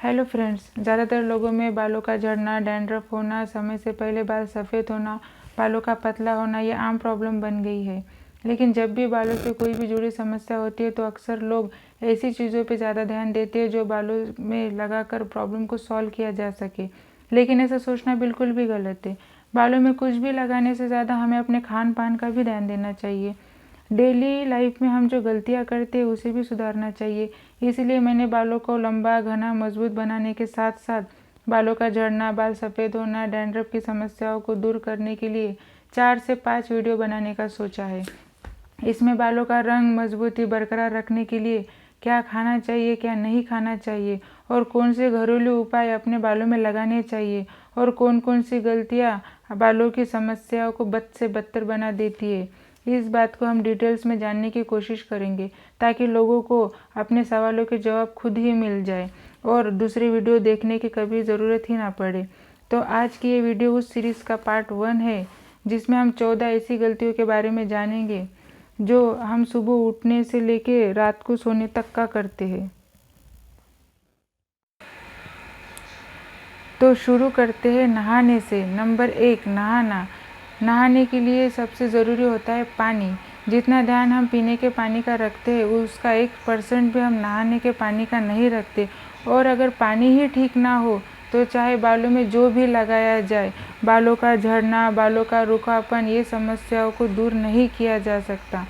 Hello friends, ज़्यादातर लोगों में बालों का झड़ना, डैंड्रफ होना, समय से पहले बाल सफ़ेद होना, बालों का पतला होना ये आम प्रॉब्लम बन गई है। लेकिन जब भी बालों से कोई भी जुड़ी समस्या होती है तो अक्सर लोग ऐसी चीज़ों पे ज़्यादा ध्यान देते हैं जो बालों में लगाकर प्रॉब्लम को सॉल्व किया जा सके। लेकिन ऐसा सोचना बिल्कुल भी गलत है। बालों में कुछ भी लगाने से ज़्यादा हमें अपने खान पान का भी ध्यान देना चाहिए। डेली लाइफ में हम जो गलतियां करते हैं उसे भी सुधारना चाहिए। इसलिए मैंने बालों को लंबा, घना, मजबूत बनाने के साथ साथ बालों का झड़ना, बाल सफ़ेद होना, डैंड्रफ की समस्याओं को दूर करने के लिए 4 से 5 वीडियो बनाने का सोचा है। इसमें बालों का रंग, मजबूती बरकरार रखने के लिए क्या खाना चाहिए, क्या नहीं खाना चाहिए और कौन से घरेलू उपाय अपने बालों में लगाने चाहिए और कौन कौन सी गलतियां बालों की समस्याओं को बद से बदतर बना देती है, इस बात को हम डिटेल्स में जानने की कोशिश करेंगे ताकि लोगों को अपने सवालों के जवाब खुद ही मिल जाए और दूसरी वीडियो देखने की कभी ज़रूरत ही ना पड़े। तो आज की ये वीडियो उस सीरीज़ का पार्ट 1 है जिसमें हम 14 ऐसी गलतियों के बारे में जानेंगे जो हम सुबह उठने से लेके रात को सोने तक का करते हैं। तो शुरू करते हैं नहाने से। नंबर 1, नहाना। नहाने के लिए सबसे ज़रूरी होता है पानी। जितना ध्यान हम पीने के पानी का रखते हैं उसका 1% भी हम नहाने के पानी का नहीं रखते। और अगर पानी ही ठीक ना हो तो चाहे बालों में जो भी लगाया जाए, बालों का झड़ना, बालों का रूखापन, ये समस्याओं को दूर नहीं किया जा सकता।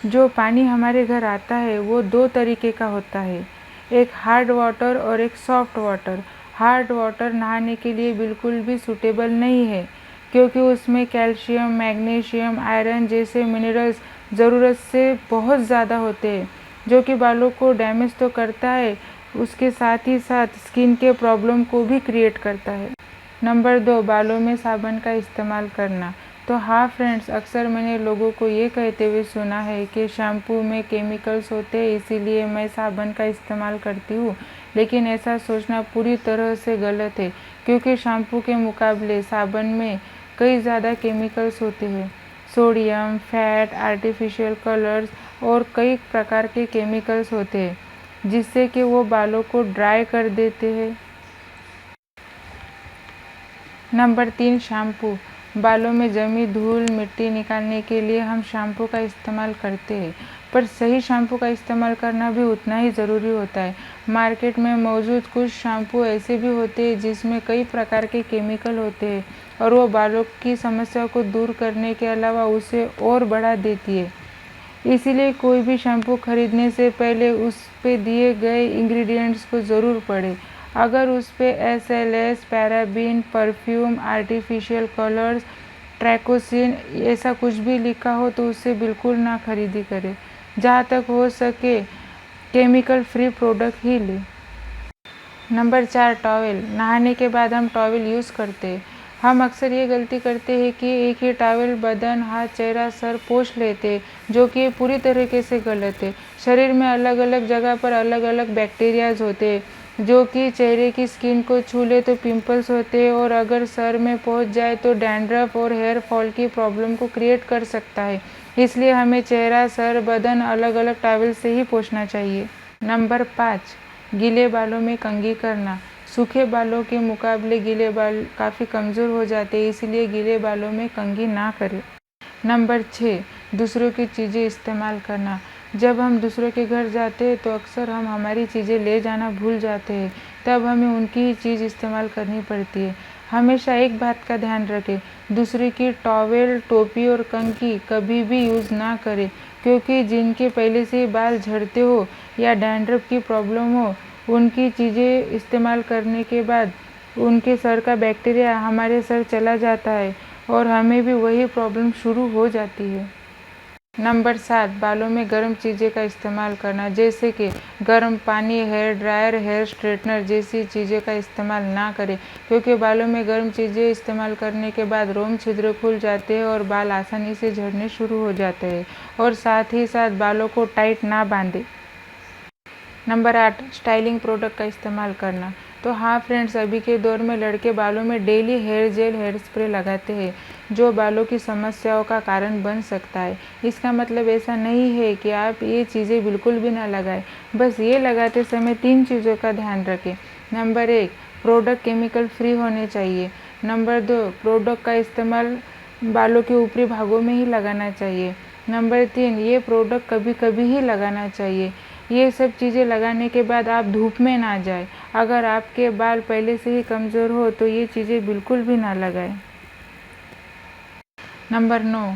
जो पानी हमारे घर आता है वो 2 तरीके का होता है, एक हार्ड वाटर और एक सॉफ्ट वाटर। हार्ड वाटर नहाने के लिए बिल्कुल भी सूटेबल नहीं है क्योंकि उसमें कैल्शियम, मैग्नीशियम, आयरन जैसे मिनरल्स ज़रूरत से बहुत ज़्यादा होते हैं जो कि बालों को डैमेज तो करता है, उसके साथ ही साथ स्किन के प्रॉब्लम को भी क्रिएट करता है। नंबर 2, बालों में साबुन का इस्तेमाल करना। तो हाँ फ्रेंड्स, अक्सर मैंने लोगों को ये कहते हुए सुना है कि शैम्पू में केमिकल्स होते हैं इसीलिए मैं साबुन का इस्तेमाल करती हूँ। लेकिन ऐसा सोचना पूरी तरह से गलत है क्योंकि शैम्पू के मुकाबले साबुन में कई ज़्यादा केमिकल्स होते हैं। सोडियम, फैट, आर्टिफिशियल कलर्स और कई प्रकार के केमिकल्स होते हैं जिससे कि वो बालों को ड्राई कर देते हैं। Number 3, shampoo. बालों में जमी धूल, मिट्टी निकालने के लिए हम शैम्पू का इस्तेमाल करते हैं, पर सही शैम्पू का इस्तेमाल करना भी उतना ही ज़रूरी होता है। मार्केट में मौजूद कुछ शैम्पू ऐसे भी होते हैं जिसमें कई प्रकार के केमिकल होते हैं और वो बालों की समस्या को दूर करने के अलावा उसे और बढ़ा देती है। इसीलिए कोई भी शैम्पू खरीदने से पहले उस पे दिए गए इंग्रेडिएंट्स को ज़रूर पढ़ें। अगर उस पे SLS, paraben, perfume, artificial colours, ट्रैकोसिन ऐसा कुछ भी लिखा हो तो उससे बिल्कुल ना खरीदी करें। जहाँ तक हो सके केमिकल फ्री प्रोडक्ट ही लें। Number 4, towel. नहाने के बाद हम टॉवेल यूज़ करते हैं। हम अक्सर ये गलती करते हैं कि एक ही टॉवेल बदन, हाथ, चेहरा, सर पोंछ लेते हैं जो कि पूरी तरीके से गलत है। शरीर में अलग अलग जगह पर अलग अलग बैक्टीरियाज होते हैं जो कि चेहरे की स्किन को छू ले तो पिंपल्स होते हैं और अगर सर में पहुंच जाए तो डैंड्रफ और हेयर फॉल की प्रॉब्लम को क्रिएट कर सकता है। इसलिए हमें चेहरा, सर, बदन अलग अलग टॉवेल से ही पोंछना चाहिए। नंबर 5, गीले बालों में कंघी करना। सूखे बालों के मुकाबले गीले बाल काफ़ी कमज़ोर हो जाते हैं, इसलिए गीले बालों में कंघी ना करें। नंबर 6, दूसरों की चीज़ें इस्तेमाल करना। जब हम दूसरों के घर जाते हैं तो अक्सर हम हमारी चीज़ें ले जाना भूल जाते हैं, तब हमें उनकी ही चीज़ इस्तेमाल करनी पड़ती है। हमेशा एक बात का ध्यान रखें, दूसरे की टॉवेल, टोपी और कंघी कभी भी यूज़ ना करें क्योंकि जिनके पहले से ही बाल झड़ते हो या डैंड्रफ की प्रॉब्लम हो, उनकी चीज़ें इस्तेमाल करने के बाद उनके सर का बैक्टीरिया हमारे सर चला जाता है और हमें भी वही प्रॉब्लम शुरू हो जाती है। नंबर 7, बालों में गर्म चीज़ें का इस्तेमाल करना जैसे कि गर्म पानी, हेयर ड्रायर, हेयर स्ट्रेटनर जैसी चीज़ें का इस्तेमाल ना करें क्योंकि बालों में गर्म चीज़ें इस्तेमाल करने के बाद रोम छिद्र खुल जाते हैं और बाल आसानी से झड़ने शुरू हो जाते हैं। और साथ ही साथ बालों को टाइट ना बांधें। नंबर 8, स्टाइलिंग प्रोडक्ट का इस्तेमाल करना। तो हाँ फ्रेंड्स, अभी के दौर में लड़के बालों में daily hair gel, hair spray लगाते हैं जो बालों की समस्याओं का कारण बन सकता है। इसका मतलब ऐसा नहीं है कि आप ये चीज़ें बिल्कुल भी ना लगाएं, बस ये लगाते समय 3 चीज़ों का ध्यान रखें। नंबर 1, प्रोडक्ट केमिकल फ्री होने चाहिए। नंबर 2, प्रोडक्ट का इस्तेमाल बालों के ऊपरी भागों में ही लगाना चाहिए। नंबर 3, ये प्रोडक्ट कभी कभी ही लगाना चाहिए। ये सब चीज़ें लगाने के बाद आप धूप में ना जाएं। अगर आपके बाल पहले से ही कमज़ोर हो तो ये चीज़ें बिल्कुल भी ना लगाएं। नंबर 9,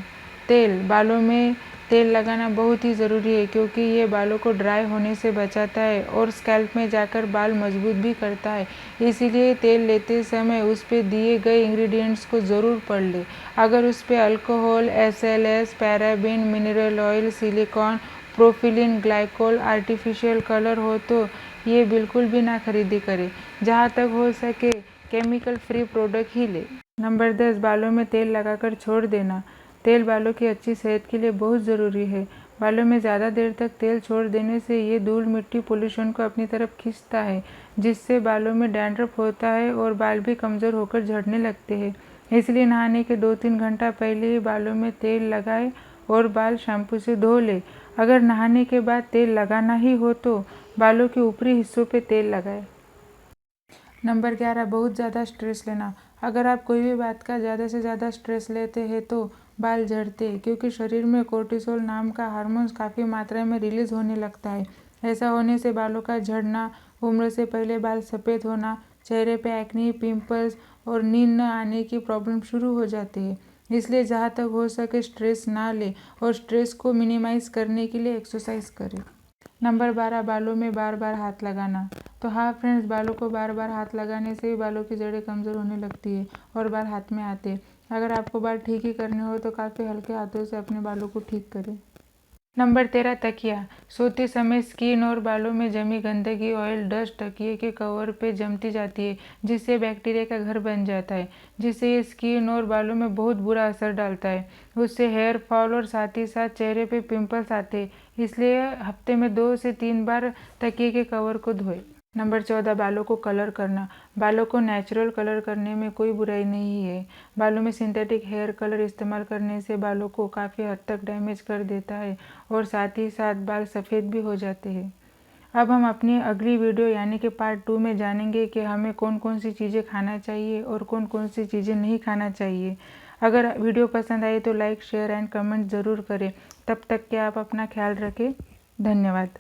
तेल। बालों में तेल लगाना बहुत ही ज़रूरी है क्योंकि ये बालों को ड्राई होने से बचाता है और स्कैल्प में जाकर बाल मजबूत भी करता है। इसीलिए तेल लेते समय उस पे दिए गए इंग्रेडिएंट्स को ज़रूर पढ़ लें। अगर उस पे alcohol, SLS, paraben, mineral oil, silicon, propylene glycol, artificial colour हो तो ये बिल्कुल भी ना खरीदी करें। जहाँ तक हो सके केमिकल फ्री प्रोडक्ट ही ले। नंबर 10, बालों में तेल लगाकर छोड़ देना। तेल बालों की अच्छी सेहत के लिए बहुत ज़रूरी है। बालों में ज़्यादा देर तक तेल छोड़ देने से ये धूल मिट्टी पोल्यूशन को अपनी तरफ खींचता है, जिससे बालों में डैंड्रफ होता है और बाल भी कमज़ोर होकर झड़ने लगते हैं। इसलिए नहाने के 2-3 घंटा पहले ही बालों में तेल लगाएं और बाल शैम्पू से धो लें। अगर नहाने के बाद तेल लगाना ही हो तो बालों के ऊपरी हिस्सों पे तेल लगाएं। नंबर 11, बहुत ज़्यादा स्ट्रेस लेना। अगर आप कोई भी बात का ज़्यादा से ज़्यादा स्ट्रेस लेते हैं तो बाल झड़ते हैं, क्योंकि शरीर में कोर्टिसोल नाम का हार्मोन काफ़ी मात्रा में रिलीज़ होने लगता है। ऐसा होने से बालों का झड़ना, उम्र से पहले बाल सफ़ेद होना, चेहरे पे एक्ने, पिंपल्स और नींद न आने की प्रॉब्लम शुरू हो जाती है। इसलिए जहाँ तक हो सके स्ट्रेस ना लें और स्ट्रेस को मिनिमाइज़ करने के लिए एक्सरसाइज करें। नंबर 12, बालों में बार बार हाथ लगाना। तो हाँ फ्रेंड्स, बालों को बार बार हाथ लगाने से ही बालों की जड़ें कमज़ोर होने लगती है और बाल हाथ में आते हैं। अगर आपको बाल ठीक ही करने हो तो काफ़ी हल्के हाथों से अपने बालों को ठीक करें। नंबर 13, तकिया। सोते समय स्किन और बालों में जमी गंदगी, ऑयल, डस्ट तकिए के कवर पे जमती जाती है, जिससे बैक्टीरिया का घर बन जाता है, जिससे ये स्किन और बालों में बहुत बुरा असर डालता है। उससे हेयर फॉल और साथ ही साथ चेहरे पे पिंपल्स आते हैं। इसलिए हफ्ते में 2 से 3 बार तकिए के कवर को धोएं। नंबर 14, बालों को कलर करना। बालों को नेचुरल कलर करने में कोई बुराई नहीं है। बालों में सिंथेटिक हेयर कलर इस्तेमाल करने से बालों को काफ़ी हद तक डैमेज कर देता है और साथ ही साथ बाल सफ़ेद भी हो जाते हैं। अब हम अपनी अगली वीडियो यानी कि पार्ट 2 में जानेंगे कि हमें कौन कौन सी चीज़ें खाना चाहिए और कौन कौन सी चीज़ें नहीं खाना चाहिए। अगर वीडियो पसंद आए तो लाइक, शेयर एंड कमेंट ज़रूर करें। तब तक के आप अपना ख्याल रखें। धन्यवाद।